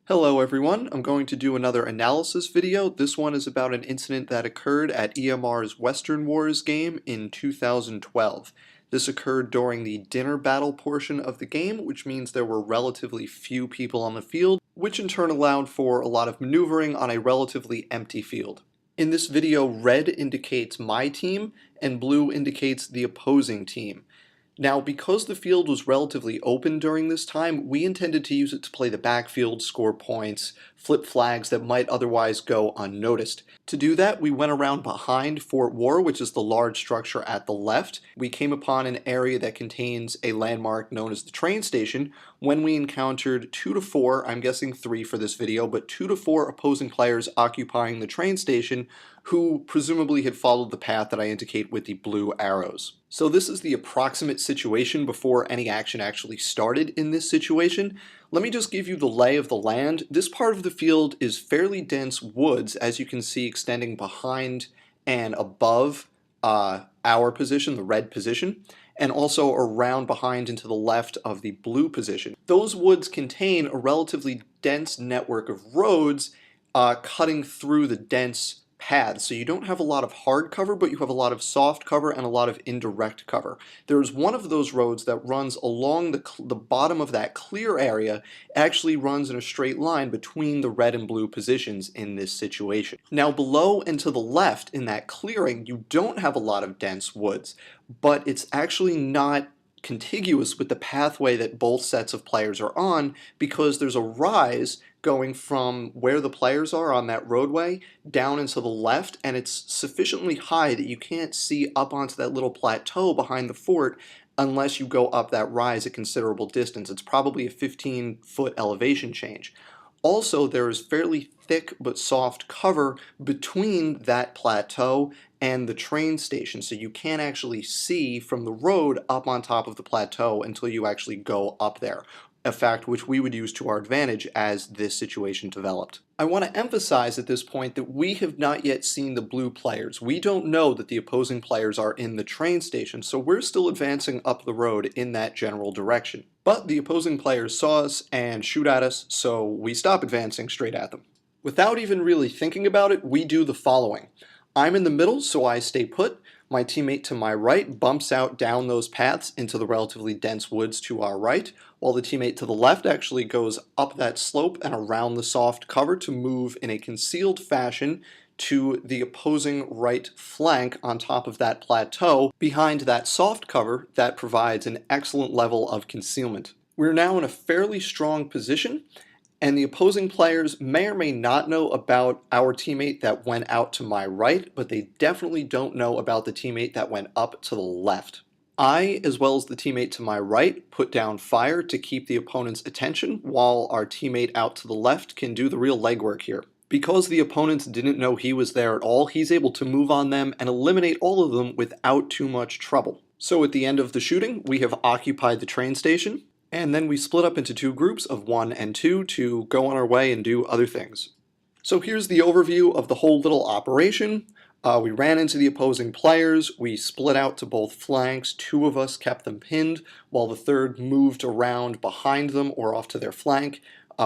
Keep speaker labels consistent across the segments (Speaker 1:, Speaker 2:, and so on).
Speaker 1: Hello everyone, I'm going to do another analysis video. This one is about an incident that occurred at EMR's Western Wars game in 2012. This occurred during the dinner battle portion of the game, which means there were relatively few people on the field, which in turn allowed for a lot of maneuvering on a relatively empty field. In this video, red indicates my team and blue indicates the opposing team. Now, because the field was relatively open during this time, we intended to use it to play the backfield, score points, flip flags that might otherwise go unnoticed. To do that, we went around behind Fort War, which is the large structure at the left. We came upon an area that contains a landmark known as the train station when we encountered 2 to 4, I'm guessing 3 for this video, but 2 to 4 opposing players occupying the train station who presumably had followed the path that I indicate with the blue arrows. So this is the approximate situation before any action actually started in this situation. Let me just give you the lay of the land. This part of the field is fairly dense woods, as you can see extending behind and above our position, the red position, and also around behind and to the left of the blue position. Those woods contain a relatively dense network of roads cutting through the dense paths, so you don't have a lot of hard cover, but you have a lot of soft cover and a lot of indirect cover. There's one of those roads that runs along the bottom of that clear area, actually runs in a straight line between the red and blue positions in this situation. Now below and to the left in that clearing, you don't have a lot of dense woods, but it's actually not contiguous with the pathway that both sets of players are on, because there's a rise going from where the players are on that roadway down into the left, and it's sufficiently high that you can't see up onto that little plateau behind the fort unless you go up that rise a considerable distance. It's probably a 15-foot elevation change. Also, there is fairly thick but soft cover between that plateau and the train station, so you can't actually see from the road up on top of the plateau until you actually go up there, a fact which we would use to our advantage as this situation developed. I want to emphasize at this point that we have not yet seen the blue players. We don't know that the opposing players are in the train station, so we're still advancing up the road in that general direction. But the opposing players saw us and shoot at us, so we stop advancing straight at them. Without even really thinking about it, we do the following. I'm in the middle, so I stay put. My teammate to my right bumps out down those paths into the relatively dense woods to our right, while the teammate to the left actually goes up that slope and around the soft cover to move in a concealed fashion to the opposing right flank on top of that plateau behind that soft cover that provides an excellent level of concealment. We're now in a fairly strong position, and the opposing players may or may not know about our teammate that went out to my right, but they definitely don't know about the teammate that went up to the left. I, as well as the teammate to my right, put down fire to keep the opponent's attention, while our teammate out to the left can do the real legwork here. Because the opponents didn't know he was there at all, he's able to move on them and eliminate all of them without too much trouble. So at the end of the shooting, we have occupied the train station, and then we split up into 2 groups of 1 and 2 to go on our way and do other things. So here's the overview of the whole little operation. We ran into the opposing players, we split out to both flanks, 2 of us kept them pinned, while the third moved around behind them or off to their flank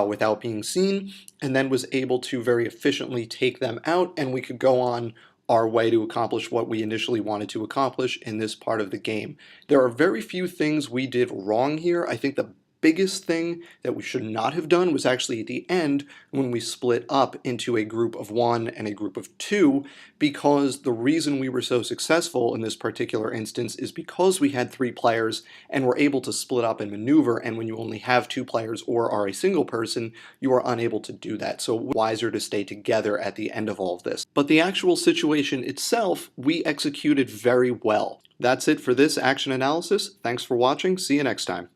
Speaker 1: without being seen, and then was able to very efficiently take them out, and we could go on our way to accomplish what we initially wanted to accomplish in this part of the game. There are very few things we did wrong here. I think the biggest thing that we should not have done was actually at the end when we split up into a group of 1 and a group of 2, because the reason we were so successful in this particular instance is because we had 3 players and were able to split up and maneuver, and when you only have 2 players or are a single person, you are unable to do that, so wiser to stay together at the end of all of this. But the actual situation itself, we executed very well. That's it for this action analysis. Thanks for watching. See you next time.